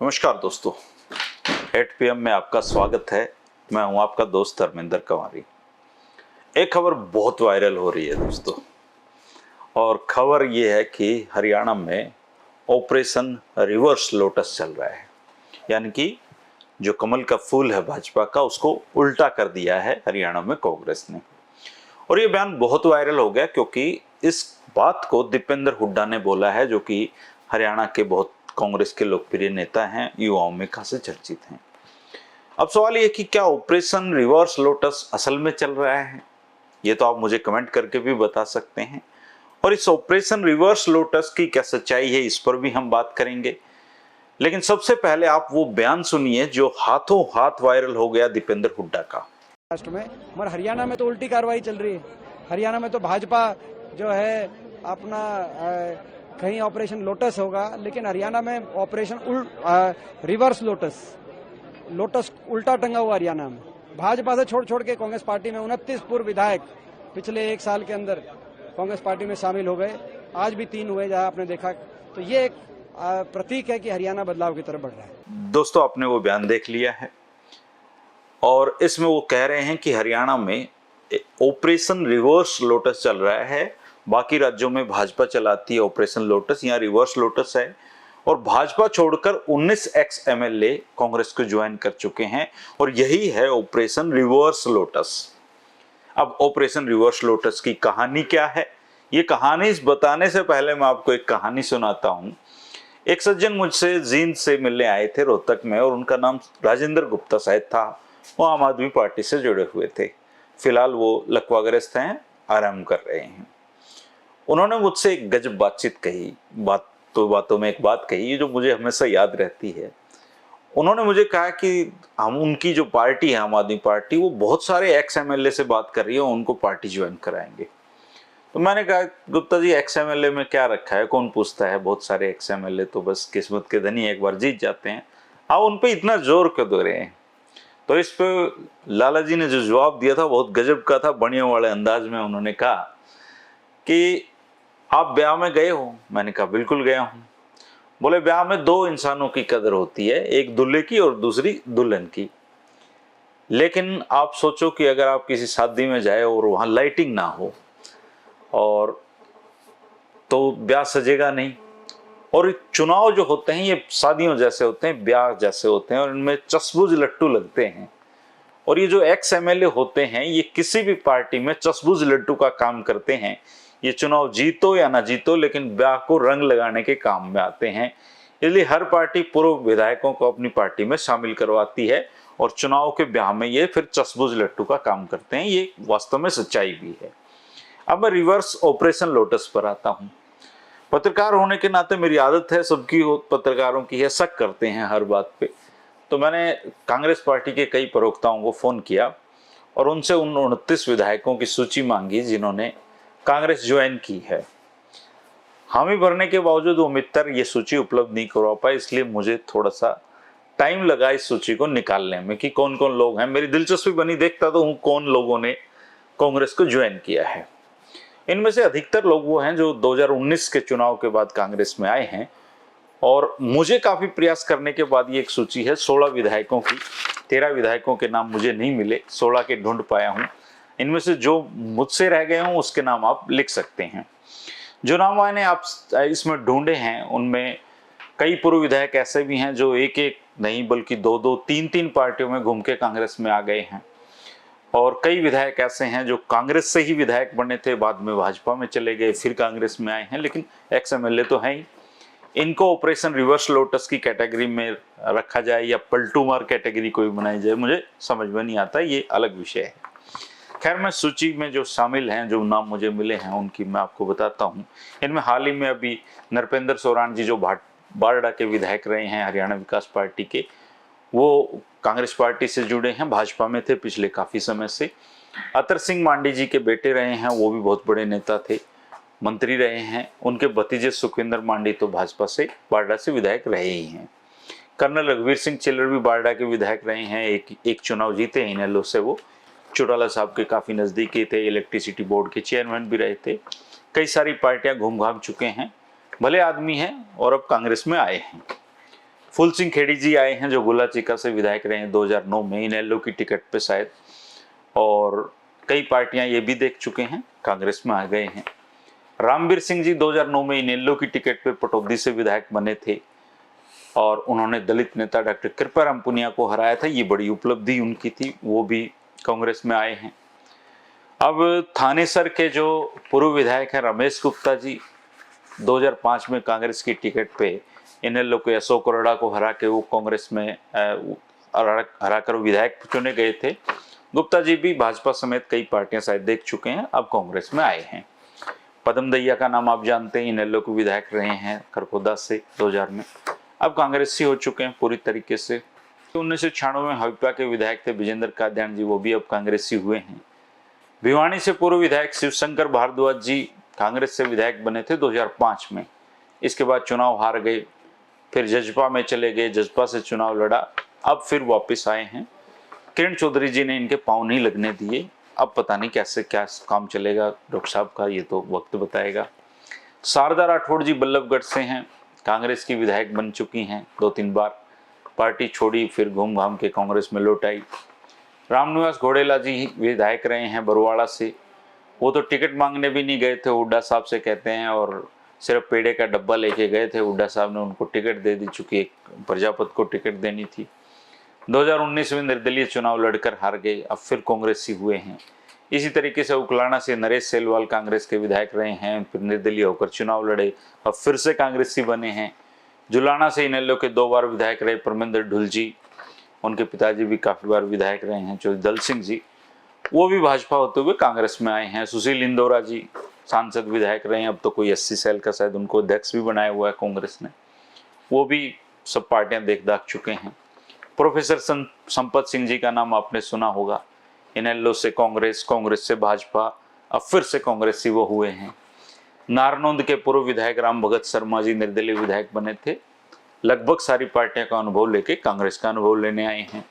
नमस्कार दोस्तों, 8 PM में आपका स्वागत है। मैं हूं आपका दोस्त धर्मेंद्र कंवारी। एक खबर बहुत वायरल हो रही है दोस्तों, और खबर ये है कि हरियाणा में ऑपरेशन रिवर्स लोटस चल रहा है। यानी कि जो कमल का फूल है भाजपा का, उसको उल्टा कर दिया है हरियाणा में कांग्रेस ने। और ये बयान बहुत वायरल हो गया क्योंकि इस बात को दीपेंद्र हुड्डा ने बोला है, जो कि हरियाणा के बहुत कांग्रेस के लोकप्रिय नेता हैं, युवाओं में खासे चर्चित हैं। अब सवाल ये कि क्या ऑपरेशन रिवर्स लोटस असल में चल रहा है? ये तो आप मुझे कमेंट करके भी बता सकते हैं। और इस ऑपरेशन रिवर्स लोटस की क्या सच्चाई है, इस पर भी हम बात करेंगे। लेकिन सबसे पहले आप वो बयान सुनिए जो हाथों हाथ वायरल हो गया दीपेंद्र हुड्डा का। महाराष्ट्र में, मगर हरियाणा में तो उल्टी कार्रवाई चल रही है। हरियाणा में तो भाजपा जो है अपना कहीं ऑपरेशन लोटस होगा, लेकिन हरियाणा में ऑपरेशन रिवर्स लोटस उल्टा टंगा हुआ। हरियाणा में भाजपा से छोड़ छोड़ के कांग्रेस पार्टी में 29 पूर्व विधायक पिछले एक साल के अंदर कांग्रेस पार्टी में शामिल हो गए। आज भी 3 हुए, जहां आपने देखा। तो ये एक प्रतीक है कि हरियाणा बदलाव की तरफ बढ़ रहा है। दोस्तों, आपने वो बयान देख लिया है, और इसमें वो कह रहे हैं कि हरियाणा में ऑपरेशन रिवर्स लोटस चल रहा है। बाकी राज्यों में भाजपा चलाती है ऑपरेशन लोटस, यहाँ रिवर्स लोटस है। और भाजपा छोड़कर 19 एक्स MLA कांग्रेस को ज्वाइन कर चुके हैं, और यही है ऑपरेशन रिवर्स लोटस। अब ऑपरेशन रिवर्स लोटस की कहानी क्या है, ये कहानी बताने से पहले मैं आपको एक कहानी सुनाता हूं। एक सज्जन मुझसे जींद से मिलने आए थे रोहतक में, और उनका नाम राजेंद्र गुप्ता शायद था। वो आम आदमी पार्टी से जुड़े हुए थे। फिलहाल वो लकवाग्रस्त हैं, आराम कर रहे हैं। उन्होंने मुझसे एक गजब बातचीत कही, बातों में एक बात कही जो मुझे हमेशा याद रहती है। उन्होंने मुझे कहा कि हम उनकी जो पार्टी है आम आदमी पार्टी, वो बहुत सारे एक्स MLA से बात कर रही है, उनको पार्टी ज्वाइन कराएंगे। तो मैंने कहा, गुप्ता जी एक्स MLA में क्या रखा है, कौन पूछता है? बहुत सारे एक्स MLA तो बस किस्मत के धनी एक बार जीत जाते हैं, आप उन पे इतना जोर क्यों दे रहे हैं? तो इस पे लाला जी ने जो जवाब दिया था बहुत गजब का था। बढ़िया वाले अंदाज में उन्होंने कहा कि आप ब्याह में गए हो? मैंने कहा बिल्कुल गया हूं। बोले, ब्याह में 2 इंसानों की कदर होती है, एक दूल्हे की और दूसरी दुल्हन की। लेकिन आप सोचो कि अगर आप किसी शादी में जाए और वहां लाइटिंग ना हो, और तो ब्याह सजेगा नहीं। और चुनाव जो होते हैं ये शादियों जैसे होते हैं, ब्याह जैसे होते हैं, और इनमें चसबुज लट्टू लगते हैं। और ये जो एक्स MLA होते हैं, ये किसी भी पार्टी में चसबुज लट्टू का काम करते हैं। ये चुनाव जीतो या ना जीतो, लेकिन ब्याह को रंग लगाने के काम में आते हैं। इसलिए हर पार्टी पूर्व विधायकों को अपनी पार्टी में शामिल करवाती है, और चुनाव के ब्याह में ये फिर चसबुज लट्टू का काम करते हैं। ये वास्तव में सच्चाई भी है। अब मैं रिवर्स ऑपरेशन लोटस पर आता हूं। पत्रकार होने के नाते मेरी आदत है, सबकी पत्रकारों की है, शक करते हैं हर बात पे। तो मैंने कांग्रेस पार्टी के कई प्रवक्ताओं को फोन किया और उनसे उन 29 विधायकों की सूची मांगी जिन्होंने कांग्रेस ज्वाइन की है। हामी भरने के बावजूद वो मित्र ये सूची उपलब्ध नहीं करवा पाए, इसलिए मुझे थोड़ा सा टाइम लगा इस सूची को निकालने में कि कौन कौन लोग हैं। मेरी दिलचस्पी बनी, देखता तो हूँ कौन लोगों ने कांग्रेस को ज्वाइन किया है। इनमें से अधिकतर लोग वो हैं जो 2019 के चुनाव के बाद कांग्रेस में आए हैं, और मुझे काफी प्रयास करने के बाद ये एक सूची है 16 विधायकों की। 13 विधायकों के नाम मुझे नहीं मिले, 16 के ढूंढ पाया हूं। इनमें से जो मुझसे रह गए हों उसके नाम आप लिख सकते हैं। जो नाम मैंने आप इसमें ढूंढे हैं उनमें कई पूर्व विधायक ऐसे भी हैं जो एक एक नहीं बल्कि 2-2, 3-3 पार्टियों में घूम के कांग्रेस में आ गए हैं। और कई विधायक ऐसे हैं जो कांग्रेस से ही विधायक बने थे, बाद में भाजपा में चले गए, फिर कांग्रेस में आए हैं, लेकिन एक्स MLA तो हैं ही। इनको ऑपरेशन रिवर्स लोटस की कैटेगरी में रखा जाए या पलटू मार कैटेगरी कोई बनाई जाए, मुझे समझ में नहीं आता, ये अलग विषय है। खैर, मैं सूची में जो शामिल हैं, जो नाम मुझे मिले हैं, उनकी मैं आपको बताता हूं। इनमें हाल ही में अभी नरपेंद्र सोरान जी जो बारडा के विधायक रहे हैं हरियाणा विकास पार्टी के, वो कांग्रेस पार्टी से जुड़े हैं, भाजपा में थे पिछले काफी समय से। अतर सिंह मांडी जी के बेटे रहे हैं, वो भी बहुत बड़े नेता थे, मंत्री रहे हैं। उनके भतीजे सुखविंदर मांडी तो भाजपा से बारडा से विधायक रहे ही हैं। कर्नल रघुवीर सिंह चिल्लर भी बारडा के विधायक रहे हैं, एक चुनाव जीते हैं इनेलो से। वो चौटाला साहब के काफी नजदीकी थे, इलेक्ट्रिसिटी बोर्ड के चेयरमैन भी रहे थे। कई सारी पार्टियां घूम घाम चुके हैं, भले आदमी हैं, और अब कांग्रेस में आए हैं। फूल सिंह खेड़ी जी आए हैं जो गुलाचिका से विधायक रहे हैं 2009 में इनेलो की टिकट पे शायद, और कई पार्टियां ये भी देख चुके हैं, कांग्रेस में आ गए हैं। रामवीर सिंह जी 2009 में इनेलो की टिकट पे पटौदी से विधायक बने थे और उन्होंने दलित नेता डॉक्टर कृपाराम पुनिया को हराया था, ये बड़ी उपलब्धि उनकी थी, वो भी कांग्रेस में आए हैं। अब थानेसर के जो पूर्व विधायक हैं रमेश गुप्ता जी 2005 में कांग्रेस की टिकट पे इनेलो के अशोक अरोड़ा को हरा के वो कांग्रेस में हराकर विधायक चुने गए थे। गुप्ता जी भी भाजपा समेत कई पार्टियां शायद देख चुके हैं, अब कांग्रेस में आए हैं। पदम दहिया का नाम आप जानते हैं, इनेलो के विधायक रहे हैं खरखोदा से 2000 में, अब कांग्रेसी हो चुके हैं पूरी तरीके से। 1996 में हविप्पा के विधायक थे विजेंद्र कादियान जी, वो भी अब कांग्रेसी हुए हैं। भिवानी से पूर्व विधायक शिवशंकर भारद्वाज जी कांग्रेस से विधायक बने थे 2005 में, इसके बाद चुनाव हार गए, फिर जजपा में चले गए, जजपा से चुनाव लड़ा, अब फिर वापस आए हैं। किरण चौधरी जी ने इनके पांव नहीं लगने दिए, अब पता नहीं कैसे क्या काम चलेगा डॉक्टर साहब का, ये तो वक्त बताएगा। शारदा राठौड़ जी बल्लभगढ़ से हैं, कांग्रेस की विधायक बन चुकी हैं 2-3 बार, पार्टी छोड़ी फिर घूम घाम के कांग्रेस में लौट आई। रामनिवास घोड़ेला जी विधायक रहे हैं बरवाड़ा से, वो तो टिकट मांगने भी नहीं गए थे, हुड्डा साहब से कहते हैं, और सिर्फ पेड़े का डब्बा लेके गए थे, हुड्डा साहब ने उनको टिकट दे दी, चूंकि एक प्रजापत को टिकट देनी थी। 2019 में निर्दलीय चुनाव लड़कर हार गए, अब फिर कांग्रेसी हुए हैं। इसी तरीके से उकलाना से नरेश सेलवाल कांग्रेस के विधायक रहे हैं, फिर निर्दलीय होकर चुनाव लड़े, अब फिर से कांग्रेसी बने हैं। जुलाना से इनेलो के 2 बार विधायक रहे परमिंदर ढुल जी, उनके पिताजी भी काफी बार विधायक रहे हैं जो दल सिंह जी, वो भी भाजपा होते हुए कांग्रेस में आए हैं। सुशील इंदौरा जी सांसद विधायक रहे हैं, अब तो कोई 80 सेल का शायद उनको अध्यक्ष भी बनाया हुआ है कांग्रेस ने, वो भी सब पार्टियां देख दाख चुके हैं। प्रोफेसर संपत सिंह जी का नाम आपने सुना होगा, इनेलो से कांग्रेस, कांग्रेस से भाजपा, अब फिर से कांग्रेसी वो हुए हैं। नारनौंद के पूर्व विधायक राम भगत शर्मा जी निर्दलीय विधायक बने थे, लगभग सारी पार्टियों का अनुभव लेके कांग्रेस का अनुभव लेने आए हैं।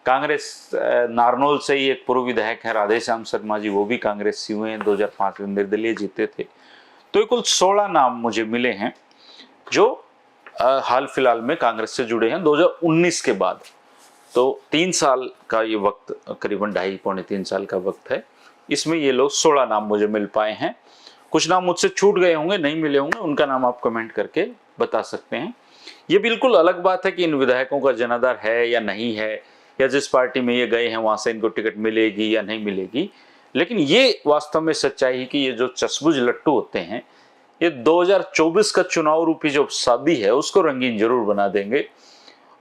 कांग्रेस नारनौल से ही एक पूर्व विधायक है राधेश्याम शर्मा जी, वो भी कांग्रेसी हुए हैं, 2005 में निर्दलीय जीते थे। तो कुल 16 नाम मुझे मिले हैं जो हाल फिलहाल में कांग्रेस से जुड़े हैं 2019 के बाद। तो 3 साल का ये वक्त, करीबन 2.5-3 साल का वक्त है, इसमें ये लोग 16 नाम मुझे मिल पाए हैं। कुछ नाम मुझसे छूट गए होंगे, नहीं मिले होंगे, उनका नाम आप कमेंट करके बता सकते हैं। ये बिल्कुल अलग बात है कि इन विधायकों का जनाधार है या नहीं है, या जिस पार्टी में ये गए हैं वहां से इनको टिकट मिलेगी या नहीं मिलेगी, लेकिन ये वास्तव में सच्चाई है कि ये जो चसबुज लट्टू होते हैं, ये 2024 का चुनाव रूपी जो शादी है उसको रंगीन जरूर बना देंगे।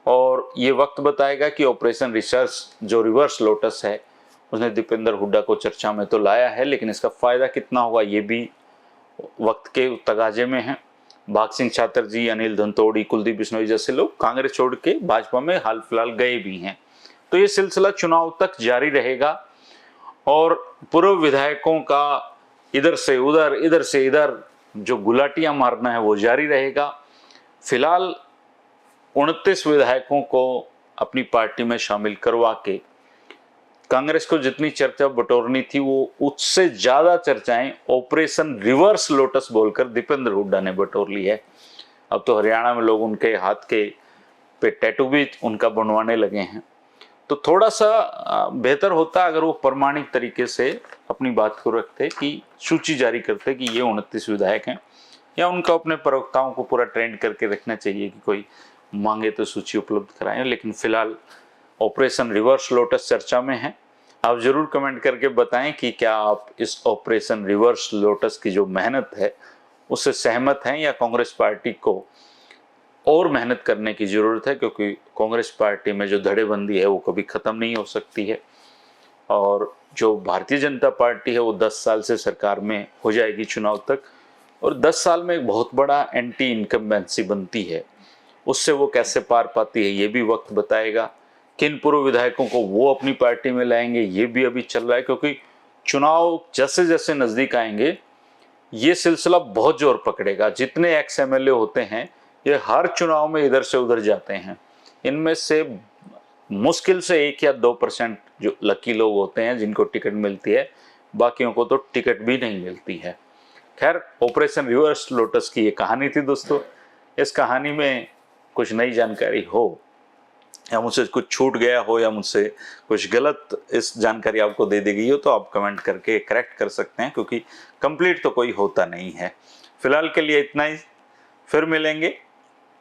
और ये वक्त बताएगा कि ऑपरेशन रिसर्च जो रिवर्स लोटस है, उसने दीपेंद्र हुड्डा को चर्चा में तो लाया है, लेकिन इसका फायदा कितना होगा ये भी वक्त के तगाजे में है। भाग सिंह छात्र जी, अनिल धनतोड़ी, कुलदीप बिश्नोई जैसे लोग कांग्रेस छोड़ के भाजपा में हाल फिलहाल गए भी हैं। तो ये सिलसिला चुनाव तक जारी रहेगा और पूर्व विधायकों का इधर से उधर, इधर से इधर जो गुलाटियां मारना है वो जारी रहेगा। फिलहाल 29 विधायकों को अपनी पार्टी में शामिल करवा के कांग्रेस को जितनी चर्चा बटोरनी थी वो उससे ज्यादा चर्चाएं ऑपरेशन रिवर्स लोटस बोलकर दीपेंद्र हुड्डा ने बटोर ली है। अब तो हरियाणा में लोग उनके हाथ के पे टैटू भी उनका बनवाने लगे हैं। तो थोड़ा सा बेहतर होता अगर वो प्रमाणिक तरीके से अपनी बात को रखते, कि सूची जारी करते कि ये 29 विधायक हैं, या उनको अपने प्रवक्ताओं को पूरा ट्रेंड करके रखना चाहिए कि कोई मांगे तो सूची उपलब्ध कराएं। लेकिन फिलहाल ऑपरेशन रिवर्स लोटस चर्चा में है। आप जरूर कमेंट करके बताएं कि क्या आप इस ऑपरेशन रिवर्स लोटस की जो मेहनत है उससे सहमत हैं, या कांग्रेस पार्टी को और मेहनत करने की जरूरत है, क्योंकि कांग्रेस पार्टी में जो धड़ेबंदी है वो कभी खत्म नहीं हो सकती है। और जो भारतीय जनता पार्टी है वो 10 साल से सरकार में हो जाएगी चुनाव तक, और 10 साल में एक बहुत बड़ा एंटी इनकम्बेंसी बनती है, उससे वो कैसे पार पाती है ये भी वक्त बताएगा। किन पूर्व विधायकों को वो अपनी पार्टी में लाएंगे ये भी अभी चल रहा है, क्योंकि चुनाव जैसे जैसे नजदीक आएंगे ये सिलसिला बहुत जोर पकड़ेगा। जितने एक्स एमएलए होते हैं ये हर चुनाव में इधर से उधर जाते हैं, इनमें से मुश्किल से 1 या 2% जो लकी लोग होते हैं जिनको टिकट मिलती है, बाकियों को तो टिकट भी नहीं मिलती है। खैर, ऑपरेशन रिवर्स लोटस की ये कहानी थी दोस्तों। इस कहानी में कुछ नई जानकारी हो या मुझसे कुछ छूट गया हो या मुझसे कुछ गलत इस जानकारी आपको दे दी गई हो तो आप कमेंट करके करेक्ट कर सकते हैं, क्योंकि कंप्लीट तो कोई होता नहीं है। फिलहाल के लिए इतना ही, फिर मिलेंगे।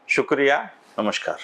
शुक्रिया, नमस्कार।